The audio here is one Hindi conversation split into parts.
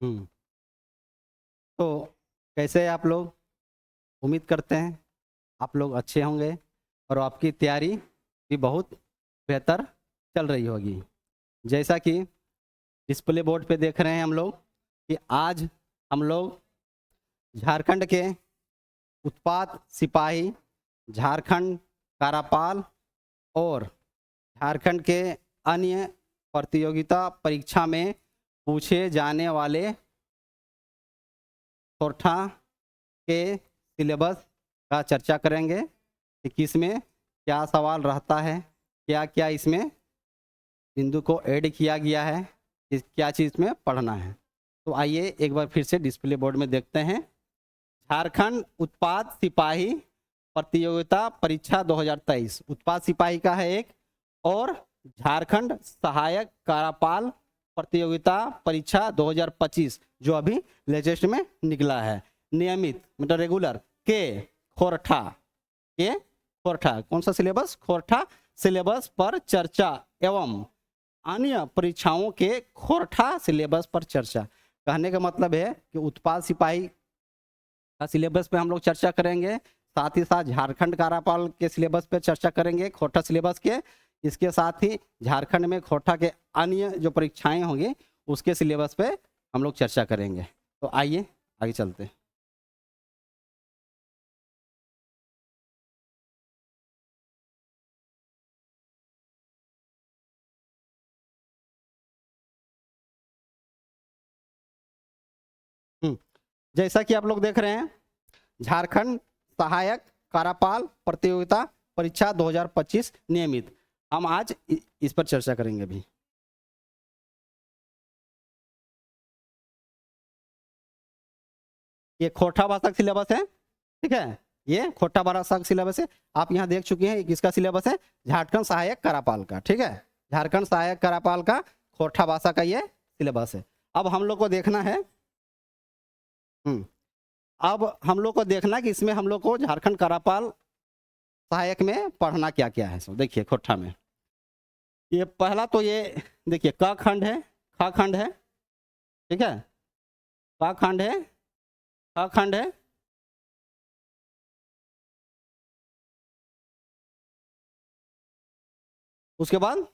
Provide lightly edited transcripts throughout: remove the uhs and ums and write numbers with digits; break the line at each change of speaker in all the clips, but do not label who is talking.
हम्म। तो कैसे हैं आप लोग? उम्मीद करते हैं आप लोग अच्छे होंगे और आपकी तैयारी भी बहुत बेहतर चल रही होगी। जैसा कि डिस्प्ले बोर्ड पे देख रहे हैं हम लोग कि आज हम लोग झारखंड के उत्पाद सिपाही, झारखंड कार्यपाल और झारखंड के अन्य प्रतियोगिता परीक्षा में पूछे जाने वाले सोरठा के सिलेबस का चर्चा करेंगे कि किसमें क्या सवाल रहता है, क्या क्या इसमें बिंदु को ऐड किया गया है, क्या चीज़ में पढ़ना है। तो आइए एक बार फिर से डिस्प्ले बोर्ड में देखते हैं। झारखंड उत्पाद सिपाही प्रतियोगिता परीक्षा 2023 उत्पाद सिपाही का है एक, और झारखंड सहायक कार्यपाल प्रतियोगिता परीक्षा 2025 जो अभी लेटेस्ट में निकला है। नियमित मतलब रेगुलर के खोरठा, के खोरठा कौन सा सिलेबस? खोरठा सिलेबस पर चर्चा एवं अन्य परीक्षाओं के खोरठा सिलेबस पर चर्चा। कहने का मतलब है कि उत्पाद सिपाही का सिलेबस पे हम लोग चर्चा करेंगे, साथ ही साथ झारखंड कार्यपाल के सिलेबस पे चर्चा करेंगे, खोरठा सिलेबस के। इसके साथ ही झारखंड में खोरठा के अन्य जो परीक्षाएं होंगी उसके सिलेबस पे हम लोग चर्चा करेंगे। तो आइए आगे चलते हैं। जैसा कि आप लोग देख रहे हैं, झारखंड सहायक कार्यपाल प्रतियोगिता परीक्षा 2025 नियमित, हम आज इस पर चर्चा करेंगे अभी। ये खोरठा भाषा का सिलेबस है, ठीक है। ये खोरठा भाषा का सिलेबस है, आप यहाँ देख चुके हैं किसका सिलेबस है? झारखंड सहायक कार्यपाल का, ठीक है। झारखंड सहायक कार्यपाल का खोरठा भाषा का ये सिलेबस है। अब हम लोग को देखना है अब हम लोग को देखना कि इसमें हम लोग को झारखंड कार्यपाल सहायक में पढ़ना क्या क्या है। सो देखिए खोरठा में ये पहला तो ये देखिए क खंड है, ख खंड है, ठीक है। क खंड है, ख खंड है, उसके बाद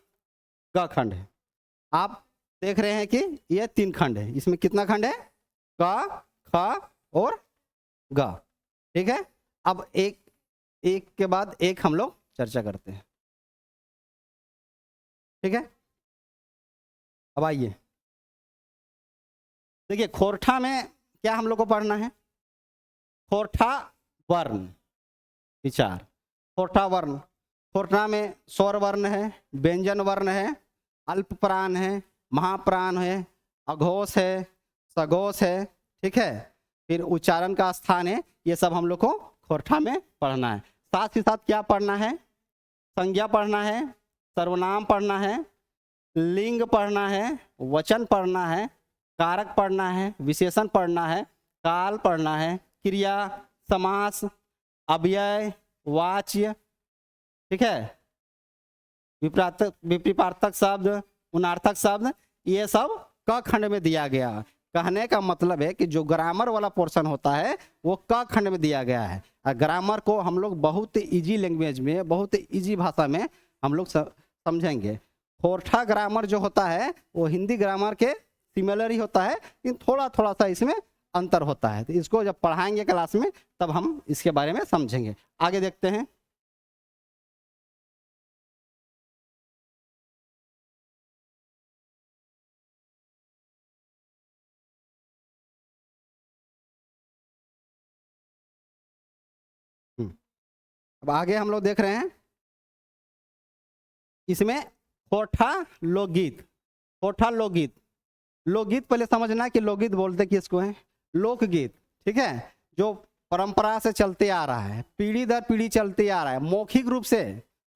ग खंड है। आप देख रहे हैं कि ये 3 खंड है। इसमें कितना खंड है? क, ख और ग, ठीक है। अब एक एक के बाद एक हम लोग चर्चा करते हैं, ठीक है। अब आइए देखिए खोरठा में क्या हम लोग को पढ़ना है? खोरठा वर्ण विचार। खोरठा वर्ण, खोरठा में स्वर वर्ण है, व्यंजन वर्ण है, अल्प प्राण है, महाप्राण है, अघोष है, सघोष है, ठीक है। फिर उच्चारण का स्थान है। ये सब हम लोग को खोरठा में पढ़ना है। साथ ही साथ क्या पढ़ना है? संज्ञा पढ़ना है, सर्वनाम पढ़ना है, लिंग पढ़ना है, वचन पढ़ना है, कारक पढ़ना है, विशेषण पढ़ना है, काल पढ़ना है, क्रिया, समास, अव्यय, वाच्य, ठीक है, विपरीतार्थक शब्द, उनार्थक शब्द, ये सब क खंड में दिया गया। कहने का मतलब है कि जो ग्रामर वाला पोर्शन होता है वो क खंड में दिया गया है। ग्रामर को हम लोग बहुत इजी लैंग्वेज में, बहुत इजी भाषा में हम लोग समझेंगे। खोरठा ग्रामर जो होता है वो हिंदी ग्रामर के सिमिलर ही होता है, लेकिन थोड़ा थोड़ा सा इसमें अंतर होता है। तो इसको जब पढ़ाएंगे क्लास में तब हम इसके बारे में समझेंगे। आगे देखते हैं। अब आगे हम लोग देख रहे हैं इसमें खोरठा लोकगीत। खोरठा लोकगीत, लोकगीत पहले समझना कि लोकगीत बोलते किसको है? लोकगीत, ठीक है। जो परंपरा से चलते आ रहा है, पीढ़ी दर पीढ़ी चलते आ रहा है, मौखिक रूप से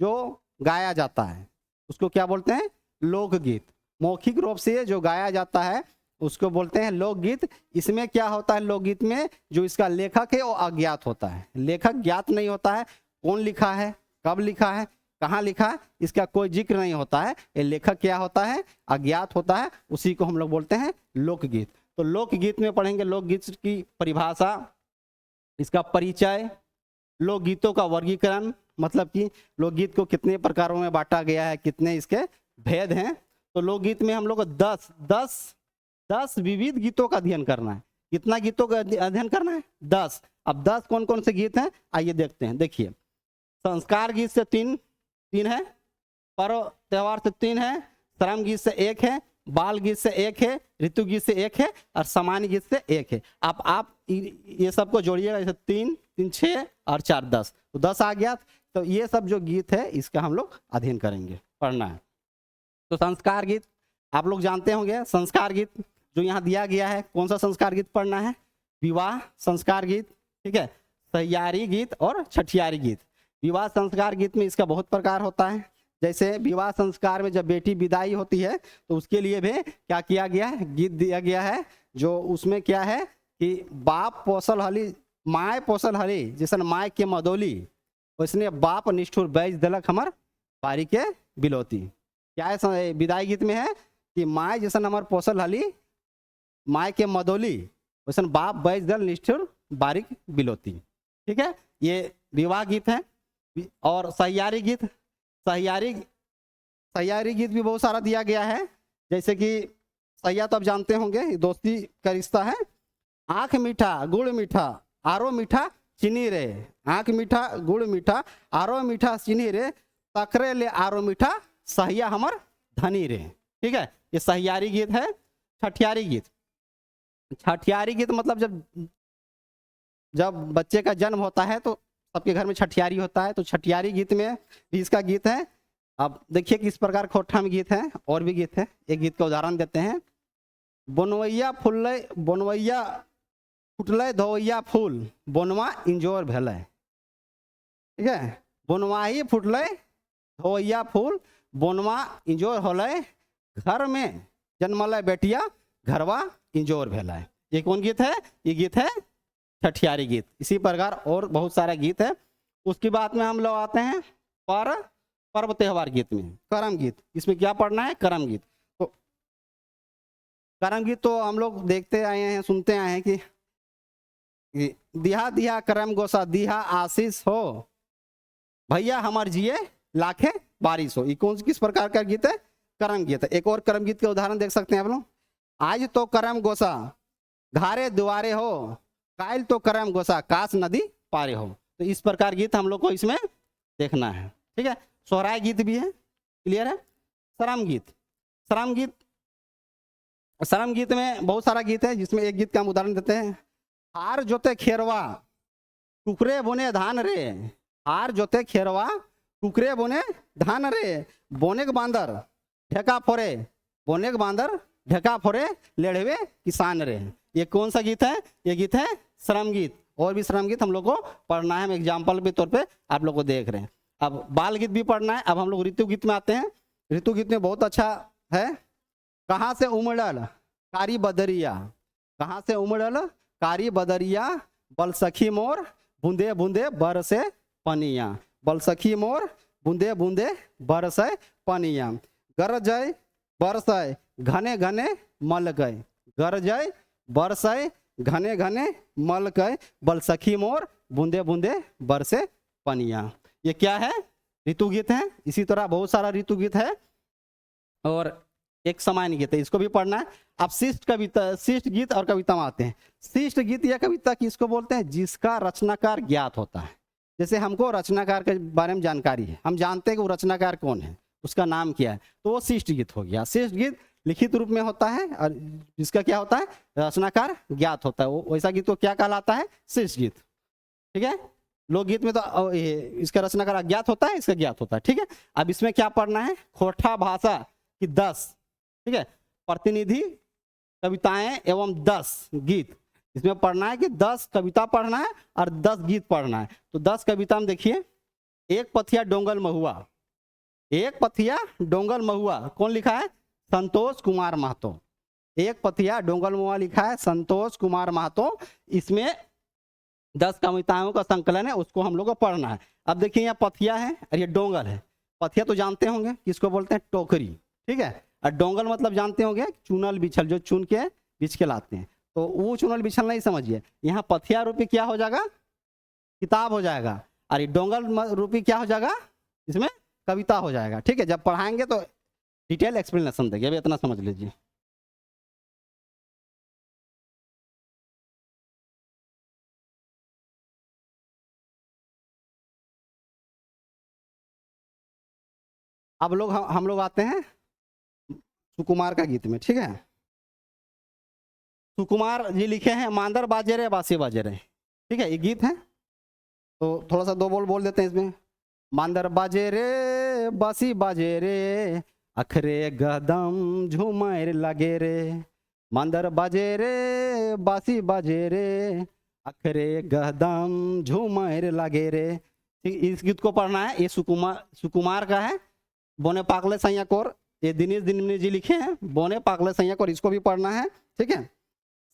जो गाया जाता है उसको क्या बोलते हैं? लोकगीत। मौखिक रूप से जो गाया जाता है उसको बोलते हैं लोकगीत। इसमें क्या होता है? लोकगीत में जो इसका लेखक है वो अज्ञात होता है। लेखक ज्ञात नहीं होता है, कौन लिखा है, कब लिखा है, कहाँ लिखा है, इसका कोई जिक्र नहीं होता है। ये लेखक क्या होता है, अज्ञात होता है, उसी को हम लोग बोलते हैं लोकगीत। तो लोकगीत में पढ़ेंगे लोकगीत की परिभाषा, इसका परिचय, लोकगीतों का वर्गीकरण, मतलब कि लोकगीत को कितने प्रकारों में बांटा गया है, कितने इसके भेद हैं। तो लोकगीत में हम लोग को 10 विविध गीतों का अध्ययन करना है। कितना गीतों का अध्ययन करना है, 10। अब 10 कौन कौन से गीत हैं, आइए देखते हैं। देखिए, संस्कार गीत से तीन है, पर्व त्योहार से 3 है, श्रम गीत से 1 है, बाल गीत से 1 है, ऋतु गीत से 1 है, और सामान्य गीत से 1 है। आप ये सबको जोड़िएगा, जैसे 3 3 6 और 4 10, तो 10 आ गया। तो ये सब जो गीत है इसका हम लोग अध्ययन करेंगे, पढ़ना है। तो संस्कार गीत आप लोग जानते होंगे। संस्कार गीत जो यहाँ दिया गया है, कौन सा संस्कार गीत पढ़ना है, विवाह संस्कार गीत, ठीक है, सहियारी गीत और छठियारी गीत। विवाह संस्कार गीत में इसका बहुत प्रकार होता है। जैसे विवाह संस्कार में जब बेटी विदाई होती है तो उसके लिए भी क्या किया गया है, गीत दिया गया है। जो उसमें क्या है कि बाप पोसल हली माय पोसल हली, जैसन माय के मदोली उसने बाप निष्ठुर बैज दलक हमर बारी के बिलोती। क्या है विदाई गीत में है कि माय जैसन हमार पोसल हली माय के मदोली वैसन बाप बैज दल निष्ठुर बारिक बिलोती, ठीक है। ये विवाह गीत है। और सहियारी गीत, सहियारी गीत भी बहुत सारा दिया गया है। जैसे कि सहिया तो आप जानते होंगे, दोस्ती का रिश्ता है। आँख मीठा गुड़ मीठा आरो मीठा चीनी रे, आँख मीठा गुड़ मीठा आरो मीठा चीनी रे, तकरे ले आरो मीठा सहिया हमर धनी रे, ठीक है। ये सहियारी गीत है। छठियारी गीत, छठियारी गीत मतलब जब बच्चे का जन्म होता है तो सबके घर में छठियारी होता है। तो छठियारी गीत में भी इसका गीत है। अब देखिए किस प्रकार खोठा में गीत है, और भी गीत है। एक गीत का उदाहरण देते हैं। बनवैया फुल्लै बनवैया फुटलै धोवैया फूल बनवा इंजोर भेलै, ठीक है। बनवाही फुटलै धोवैया फूल बनवा इंजोर होलै, घर में जन्मलै बेटिया घरवा इंजोर भेलै। ये कौन गीत है, ये गीत है छठियारी गीत। इसी प्रकार और बहुत सारा गीत है। उसके बाद में हम लोग आते हैं पर्व त्योहार गीत में, करम गीत। इसमें क्या पढ़ना है, करम गीत। तो करम गीत तो हम लोग देखते आए हैं, सुनते आए हैं कि दिहा दिहा करम गोसा दिहा आशीष हो, भैया हमार जिए लाखे बारिश हो। ये कौन किस प्रकार का गीत है, करम गीत है। एक और करम गीत के उदाहरण देख सकते हैं आप लोग। आज तो करम गोसा घारे दुआरे हो, कायल तो करम गोसा काश नदी पारे हो। तो इस प्रकार गीत हम लोग को इसमें देखना है, ठीक है। सोहराय गीत भी है, क्लियर है। शरम गीत, शरम गीत, शरम गीत में बहुत सारा गीत है, जिसमें एक गीत का हम उदाहरण देते हैं। हार जोते खेरवा टुकरे बोने धान रे, हार जोते खेरवा टुकरे बोने धान रे, बोने के बांदर ढेका फोरे, बोने के बांदर ढेका फोरे लेढ़वे किसान रे। ये कौन सा गीत है, ये गीत है श्रम गीत। और भी श्रम गीत हम लोग को पढ़ना है, हम एग्जाम्पल के तौर पे आप लोग को देख रहे हैं। अब बाल गीत भी पढ़ना है। अब हम लोग ऋतु गीत में आते हैं। ऋतु गीत में बहुत अच्छा है। कहाँ से उमड़ल कारी बदरिया, कहाँ से उमड़ल कारी बदरिया, बल सखी मोर बूंदे बूंदे बरसे पनिया, बल सखी मोर बूंदे बूंदे बरसे पनिया, गरजय बरसय घने घने मल गए, गरजय बरसय घने घने मल गए, बल सखी मोर बूंदे बूंदे बरसे पनिया। ये क्या है, ऋतु गीत है। इसी तरह बहुत सारा ऋतु गीत है और एक सामान्य गीत है, इसको भी पढ़ना है। अब शिष्ट कविता, शिष्ट गीत और कविता में आते हैं। शिष्ट गीत या कविता किसको बोलते हैं, जिसका रचनाकार ज्ञात होता है। जैसे हमको रचनाकार के बारे में जानकारी है, हम जानते हैं कि वो रचनाकार कौन है, उसका नाम क्या है, तो वो शिष्ट गीत हो गया। शिष्ट गीत लिखित रूप में होता है और जिसका क्या होता है, रचनाकार ज्ञात होता है, वो वैसा गीत को क्या कहलाता है, शिष्ट गीत, ठीक है। लोकगीत में तो इसका रचनाकार अज्ञात होता है, इसका ज्ञात होता है, ठीक है। अब इसमें क्या पढ़ना है, खोठा भाषा की 10, ठीक है, प्रतिनिधि कविताएं एवं 10 गीत। इसमें पढ़ना है कि 10 कविता पढ़ना है और 10 गीत पढ़ना है। तो 10 कविता में देखिए, एक पथिया डोंगल महुआ, एक पथिया डोंगल महुआ कौन लिखा है, संतोष कुमार महतो। एक पथिया डोंगल महुआ लिखा है संतोष कुमार महतो। इसमें 10 कविताओं का संकलन है, उसको हम लोग को पढ़ना है। अब देखिए यहाँ पथिया है और ये डोंगल है। पथिया तो जानते होंगे किसको बोलते हैं, टोकरी, ठीक है। और डोंगल मतलब जानते होंगे, चुनल बिछल, जो चुन के बिछ के लाते हैं, तो वो चुनल बिछल नहीं समझिए, यहाँ पथिया रूपी क्या हो जाएगा, किताब हो जाएगा, और ये डोंगल रूपी क्या हो जाएगा, इसमें कविता हो जाएगा, ठीक है। जब पढ़ाएंगे तो डिटेल एक्सप्लेनेशन देंगे, अभी इतना समझ लीजिए। अब लोग हम लोग आते हैं सुकुमार का गीत में, ठीक है। सुकुमार जी लिखे हैं मांदर बाजे रे बासी बाजे रे, ठीक है, ये गीत है। तो थोड़ा सा दो बोल बोल देते हैं इसमें। मांदर बाजे रे बासी बाजे रे, अखरे गदम झूमर लगे रे, मांदर बाजे रे बासी बाजे रे, अखरे गदम झूमर लगे रे। ठीक, इस गीत को पढ़ना है, ये सुकुमार का है, बोने पागले सैया कोर, ये दिनेश दिनमनी जी लिखे हैं, बोने पागले सैया कोर, इसको भी पढ़ना है, ठीक है।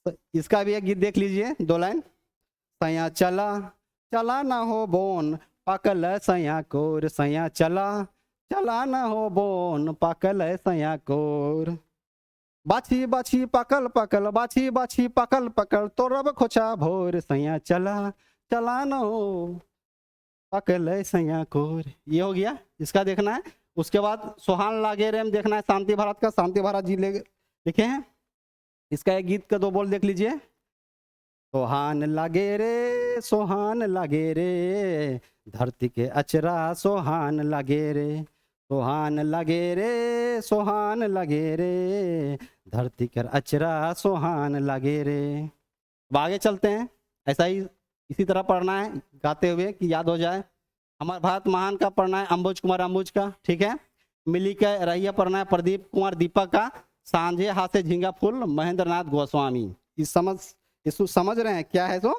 तो इसका भी एक गीत देख लीजिए, 2 लाइन। सैया चला चला ना हो बोन पाकल सैया कोर, सैया चला चला ना हो बोन पाकल सैया कोर, बाछी बाछी पकल पकल, बाछी बाछी पकल पकल, तो रब खोचा भोर, सैया चला चला ना हो पकल सैया कोर। ये हो गया, इसका देखना है। उसके बाद सोहान लागे रे में देखना है, शांति भारत का, शांति भारत जी लिखे हैं। इसका एक गीत का 2 बोल देख लीजिए। सोहान लागे रे सोहान लागे रे, धरती के अचरा सोहान लागे रे, सोहान लागे रे सोहान लागे रे, धरती के अचरा सोहान लागे रे। अब आगे चलते हैं, ऐसा ही इसी तरह पढ़ना है गाते हुए कि याद हो जाए। हमारे भारत महान का पढ़ना है अंबुज कुमार अंबुज का, ठीक है। मिली के रहिया पढ़ना है प्रदीप कुमार दीपक का, सांझे हाथे झींगा फूल महेंद्र नाथ गोस्वामी। इसको समझ रहे हैं क्या है, तो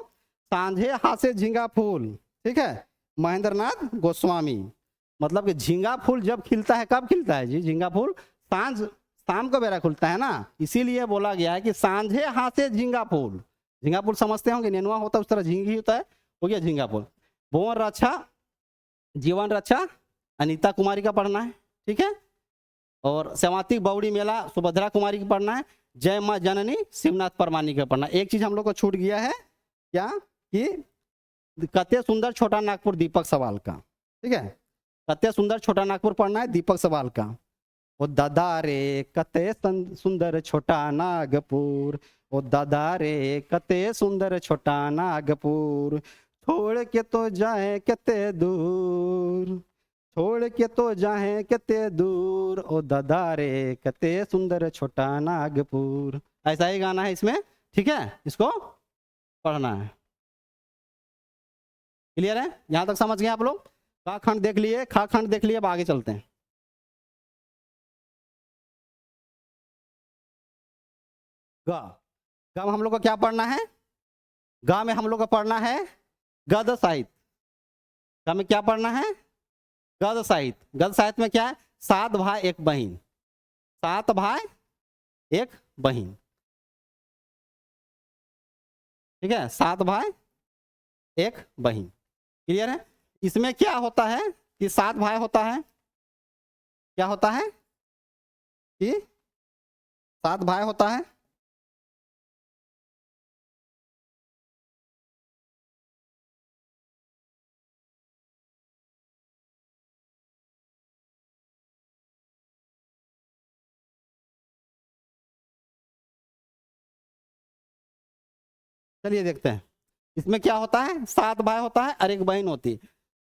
सांझे हाथे झींगा फूल, ठीक है, महेंद्र नाथ गोस्वामी। मतलब कि झींगा फूल जब खिलता है, कब खिलता है जी, झींगा फूल सांझ शाम को बेरा खुलता है ना, इसीलिए बोला गया है कि सांझे हाथे झींगा फूल। झींगा फूल समझते होंगे, नेनुआ होता है उस तरह झींगी होता है, हो गया झींगा फूल। भुवन रक्षा जीवन रक्षा अनीता कुमारी का पढ़ना है, ठीक है। और सेवातिक बौड़ी मेला सुभद्रा कुमारी की पढ़ना है। जय माँ जननी शिवनाथ परमानी का पढ़ना। एक चीज हम लोग को छूट गया है क्या, कि कते सुंदर छोटा नागपुर दीपक सवाल का, ठीक है, कते सुंदर छोटा नागपुर पढ़ना है दीपक सवाल का। ओ दादा रे कते सुंदर छोटा नागपुर, ओ दादा रे कते सुंदर छोटा नागपुर, छोड़ के तो जाए कते दूर, छोड़ के तो जाए कते दूर, ओ दादा रे कते सुंदर छोटा नागपुर। ऐसा ही गाना है इसमें, ठीक है, इसको पढ़ना है। क्लियर है, यहां तक समझ गए आप लोग। का खंड देख लिए, खा खंड देख लिए, अब आगे चलते हैं। गा गा में हम लोग को क्या पढ़ना है, गा में हम लोग को पढ़ना है गद्य साहित्य। गा में क्या पढ़ना है, गद्य साहित्य। गद्य साहित्य में क्या है, 7 भाई 1 बहन, 7 भाई 1 बहन, ठीक है, 7 भाई 1 बहन। क्लियर है। इसमें क्या होता है कि 7 भाई होता है, क्या होता है कि 7 भाई होता है, चलिए देखते हैं। इसमें क्या होता है, 7 भाई होता है और 1 बहन होती है,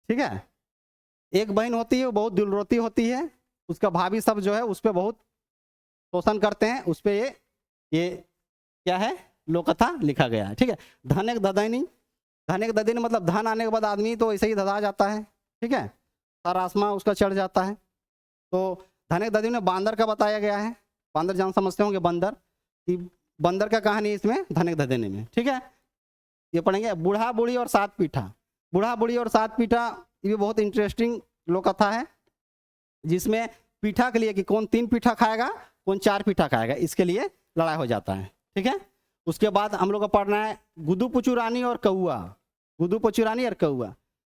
ठीक है। 1 बहन होती है, वो बहुत दिलरोती होती है, उसका भाभी सब जो है उस पर बहुत शोषण करते हैं, उस पर ये क्या है, लोककथा लिखा गया है, ठीक है। धन एक ददैनी, धन एक ददैनी मतलब धन आने के बाद आदमी तो ऐसे ही धधा जाता है, ठीक है, सारा आसमां उसका चढ़ जाता है। तो धन एक ददैनी में बांदर का बताया गया है, बांदर जान समझते होंगे, बंदर, कि बंदर का कहानी इसमें धन एक ददैनी में, ठीक है। ये पढ़ेंगे बूढ़ा बूढ़ी और 7 पीठा। बूढ़ा बूढ़ी और 7 पीठा ये बहुत इंटरेस्टिंग लोककथा है, जिसमें पीठा के लिए कि कौन 3 पीठा खाएगा कौन 4 पीठा खाएगा, इसके लिए लड़ाई हो जाता है, ठीक है। उसके बाद हम लोग को पढ़ना है गुदू पुचू रानी और कौआ। गुदू पुचू रानी और कौआ,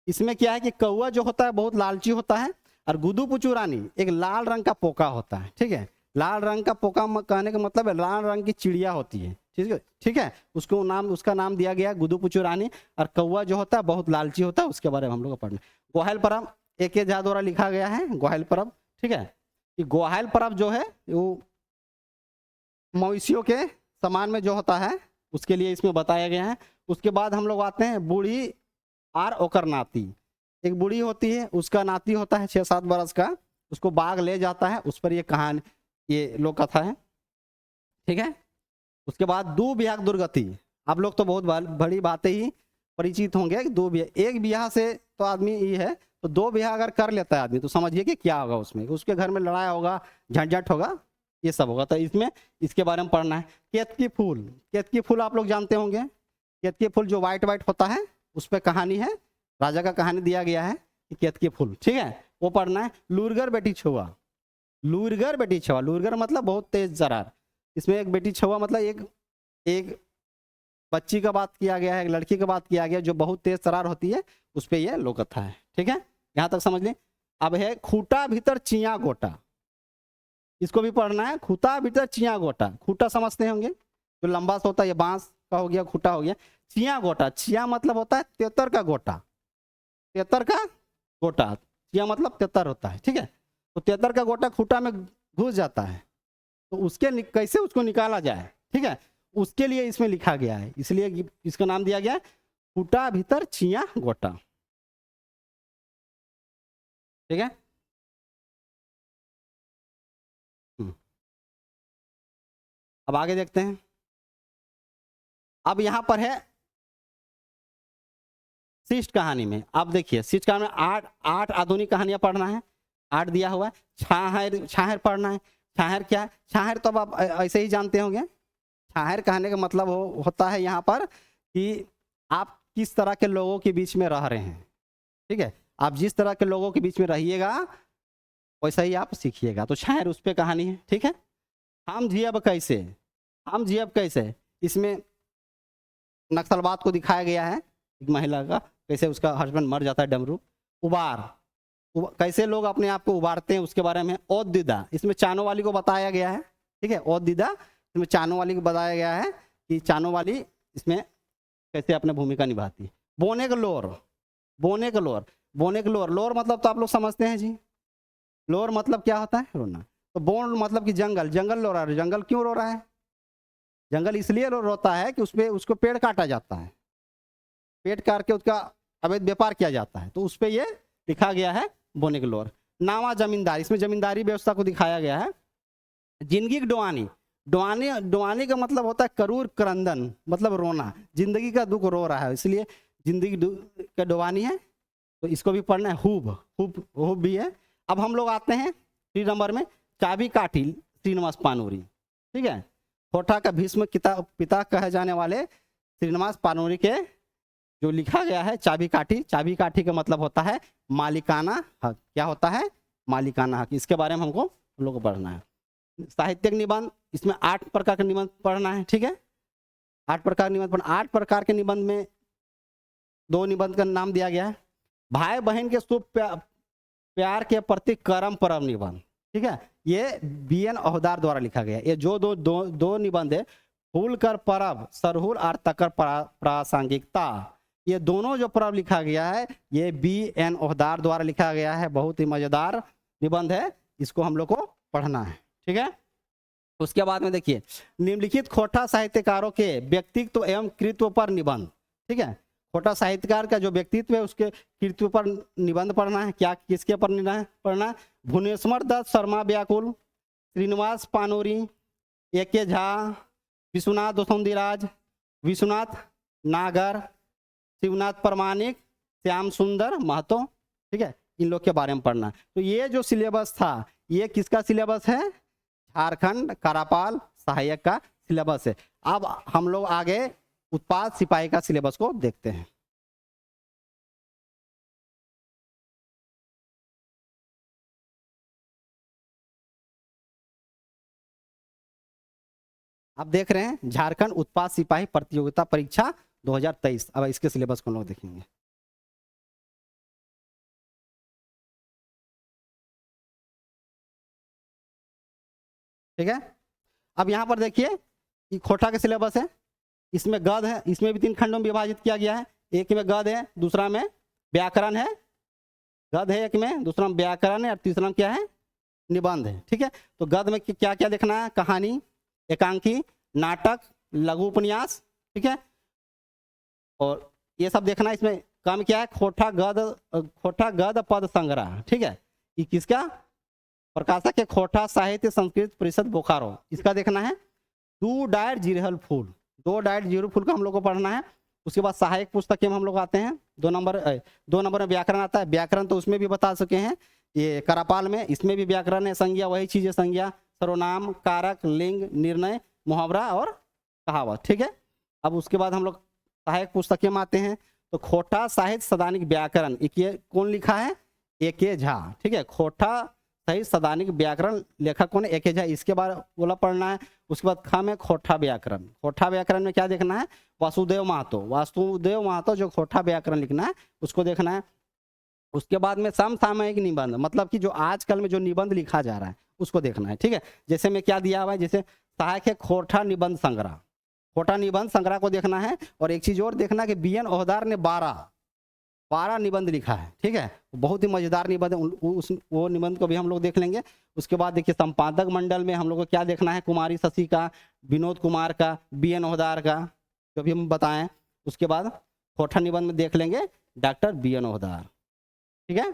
इसमें क्या है कि कौआ जो होता है बहुत लालची होता है और गुदुपुचू रानी एक लाल रंग का पोका होता है, ठीक है। लाल रंग का पोका कहने का मतलब है लाल रंग की चिड़िया होती है, ठीक है, ठीक है। उसका नाम दिया गया गुदुपुचू रानी। और कौवा जो होता है बहुत लालची होता है, उसके बारे में हम लोग को पढ़ना। ग्वाहिल परब AK झा द्वारा लिखा गया है, ग्वाहिल परब, ठीक है। कि ग्वाहिल परब जो है वो मवेशियों के समान में जो होता है उसके लिए इसमें बताया गया है। उसके बाद हम लोग आते हैं बूढ़ी और ओकर नाती। एक बूढ़ी होती है, उसका नाती होता है 6-7 बरस का, उसको बाघ ले जाता है, उस पर ये कहानी, ये लोक कथा है, ठीक है। उसके बाद दो ब्याह दुर्गति। आप लोग तो बहुत बड़ी बातें ही परिचित होंगे। दो ब्याह, एक ब्याह से तो आदमी ये है, तो दो ब्याह अगर कर लेता है आदमी तो समझिए कि क्या होगा उसमें, उसके घर में लड़ाई होगा, झंझट होगा, ये सब होगा। तो इसमें इसके बारे में पढ़ना है। केतकी फूल, केतकी फूल आप लोग जानते होंगे। केतकी फूल जो वाइट वाइट होता है उस पर कहानी है, राजा का कहानी दिया गया है कि केतकी फूल, ठीक है, वो पढ़ना है। लूरगर बेटी छुआ, लूरगर बेटी छुआ, लूरगर मतलब बहुत तेज जरार। इसमें एक बेटी छुआ मतलब एक बच्ची का बात किया गया है, एक लड़की का बात किया गया जो बहुत तेज तरार होती है, उस पर यह लोक कथा है, ठीक है। यहाँ तक समझ लें। अब है खूटा भीतर चिया गोटा, इसको भी पढ़ना है। खूटा भीतर चिया गोटा, खूटा समझते होंगे जो लंबा सा होता है, ये बांस का हो गया, खूटा हो गया। चिया गोटा, चिया मतलब होता है तेतर का गोटा, तेतर का गोटा, चिया मतलब तेतर होता है, ठीक है। तो तेतर का गोटा खूटा में घुस जाता है, तो उसके कैसे उसको निकाला जाए, ठीक है, उसके लिए इसमें लिखा गया है, इसलिए इसका नाम दिया गया है खूटा भीतर चिया गोटा, ठीक है। अब आगे देखते हैं। अब यहां पर है शिष्ट कहानी में, आप देखिए शिष्ट कहानी में आठ आधुनिक कहानियां पढ़ना है, 8 दिया हुआ है। छाहर, छाहर पढ़ना है। छाहर क्या है? छाहर तो अब आप ऐसे ही जानते होंगे। छाहर कहने का मतलब होता है यहाँ पर कि आप किस तरह के लोगों के बीच में रह रहे हैं, ठीक है। आप जिस तरह के लोगों के बीच में रहिएगा वैसा ही आप सीखिएगा। तो छाहर उस पर कहानी है, ठीक है। हम जियब कैसे, हम जियब कैसे, इसमें नक्सलवाद को दिखाया गया है, एक महिला का कैसे उसका हस्बैंड मर जाता है डमरू। कैसे लोग अपने आप को उबारते हैं उसके बारे में। औदीदा, इसमें चानो वाली को बताया गया है, ठीक है। औदीदा इसमें चानो वाली को बताया गया है कि चानो वाली इसमें कैसे अपनी भूमिका निभाती है। बोने का लोर, बोने का लोर, बोने का लोर, लोर मतलब तो आप लोग समझते हैं जी, लोर मतलब क्या होता है? रोना। तो बोन मतलब कि जंगल, जंगल रो रहा है। जंगल क्यों रो रहा है? जंगल इसलिए रोता है कि उसपे उसको पेड़ काटा जाता है, पेड़ काट के उसका अवैध व्यापार किया जाता है, तो उस पर ये लिखा गया है बोने के लोर। नावा जमींदार, इसमें जमींदारी व्यवस्था को दिखाया गया है। जिंदगी की डुआनी, डुआनी, डुआनी का मतलब होता है करूर क्रंदन, मतलब रोना, जिंदगी का दुख रो रहा है इसलिए जिंदगी का डुआनी है, तो इसको भी पढ़ना है। हुब, हुब, हुब भी है। अब हम लोग आते हैं 3 नंबर में, चाबी काठी श्रीनिवास पानूरी, ठीक है। होठा का भीष्म पिता कहे जाने वाले श्रीनिवास पानूरी के जो लिखा गया है चाबी काठी। चाबी काठी का मतलब होता है मालिकाना हक। क्या होता है? मालिकाना हक। इसके बारे में हमको हम लोग को पढ़ना है। साहित्यिक निबंध, इसमें 8 प्रकार के निबंध पढ़ना है, ठीक है। 8 प्रकार निबंध पढ़ना। 8 प्रकार के निबंध में 2 निबंध का नाम दिया गया है। भाई बहन के शुभ प्यार के प्रति करम परम निबंध, ठीक है। ये BN ओहदार द्वारा लिखा गया। ये जो दो निबंध है, फूल कर परब सरहुल और तकर प्रासंगिकता, ये दोनों जो परब लिखा गया है ये BN ओहदार द्वारा लिखा गया है। बहुत ही मजेदार निबंध है, इसको हम लोग को पढ़ना है, ठीक है। उसके बाद में देखिए निम्नलिखित खोटा साहित्यकारों के व्यक्तित्व एवं कृत्व पर निबंध, ठीक है। खोटा साहित्यकार का जो व्यक्तित्व है उसके कृत्व पर निबंध पढ़ना है। क्या किसके पर पढ़ना है? भुवनेश्वर दत्त शर्मा व्याकुल, श्रीनिवास पानूरी, AK झा, विश्वनाथ दोसौंदीराज, विश्वनाथ नागर, शिवनाथ प्रमाणिक, श्याम सुंदर महतो, ठीक है। इन लोग के बारे में पढ़ना है। तो ये जो सिलेबस था ये किसका सिलेबस है? झारखंड कार्यपाल सहायक का सिलेबस है। अब हम लोग आगे उत्पाद सिपाही का सिलेबस को देखते हैं। आप देख रहे हैं झारखंड उत्पाद सिपाही प्रतियोगिता परीक्षा 2023। अब इसके सिलेबस को हम लोग देखेंगे। ठीक है। अब यहाँ पर देखिए कि खोटा का सिलेबस है, इसमें गद्य है, इसमें भी 3 खंडों में विभाजित किया गया है। एक में गद्य है, दूसरा में व्याकरण है, गद्य है एक में, दूसरा में व्याकरण है और तीसरा में क्या है, निबंध है। ठीक है, तो गद्य में क्या क्या देखना है, कहानी, एकांकी, नाटक, लघु उपन्यास, ठीक है, और ये सब देखना है। इसमें काम क्या है, खोटा गद्य पद संग्रह। ठीक है, ये किसका, प्रकाशक है खोटा साहित्य संस्कृत परिषद बोकारो, इसका देखना है। 2 डायर जिरहल फूल, 2 डायर जिरहल फूल का हम लोग को पढ़ना है। उसके बाद सहायक पुस्तकें में हम लोग आते हैं, 2 नंबर में व्याकरण आता है। व्याकरण तो उसमें भी बता चुके हैं, ये करापाल में, इसमें भी व्याकरण है। संज्ञा वही चीज है, संज्ञा, सर्वनाम, कारक, लिंग, निर्णय, मुहावरा और कहावत। ठीक है, अब उसके बाद हम लोग सहायक पुस्तकें में आते हैं। तो खोटा साहित्य सदानिक व्याकरण, ये कौन लिखा है, A.K. झा। ठीक है, खोटा साहित्य सदानिक व्याकरण लेखक कौन है, A.K. झा, इसके बाद बोला पढ़ना है। उसके बाद ख में खोटा व्याकरण, खोटा व्याकरण में क्या देखना है, वासुदेव महतो जो खोटा व्याकरण लिखना है उसको देखना है। उसके बाद में समसामयिक निबंध, मतलब कि जो आजकल में जो निबंध लिखा जा रहा है उसको देखना है। ठीक है, जैसे में क्या दिया हुआ है, जैसे सहायक है खोटा निबंध संग्रह, खोटा निबंध संग्रह को देखना है। और एक चीज और देखना है कि बी.एन. ओहदार ने 12 निबंध लिखा है। ठीक है, बहुत ही मजेदार निबंध है, वो निबंध को भी हम लोग देख लेंगे। उसके बाद देखिए संपादक मंडल में हम लोग को क्या देखना है, कुमारी शशि का, विनोद कुमार का, बी.एन. ओहदार का, जो भी हम बताएं। उसके बाद खोटा निबंध में देख लेंगे डॉक्टर बी.एन. ओहदार। ठीक है,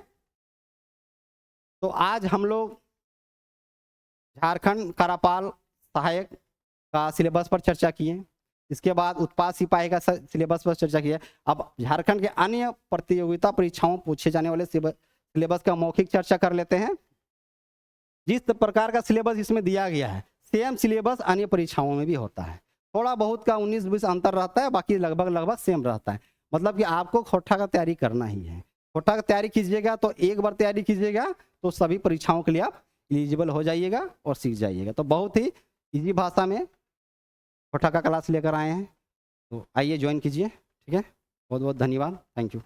तो आज हम लोग झारखंड करापाल सहायक का सिलेबस पर चर्चा किए, इसके बाद उत्पाद सिपाही का सिलेबस पर चर्चा की है। अब झारखंड के अन्य प्रतियोगिता परीक्षाओं पूछे जाने वाले सिलेबस का मौखिक चर्चा कर लेते हैं। जिस प्रकार का सिलेबस इसमें दिया गया है सेम सिलेबस अन्य परीक्षाओं में भी होता है। थोड़ा बहुत का 19-20 अंतर रहता है, बाकी लगभग सेम रहता है। मतलब कि आपको खोटा का तैयारी करना ही है। खोटा का तैयारी कीजिएगा तो एक बार तैयारी कीजिएगा तो सभी परीक्षाओं के लिए आप एलिजिबल हो जाइएगा और सीख जाइएगा। तो बहुत ही ईजी भाषा में खोटा का क्लास लेकर आए हैं, तो आइए ज्वाइन कीजिए। ठीक है, बहुत बहुत धन्यवाद, थैंक यू।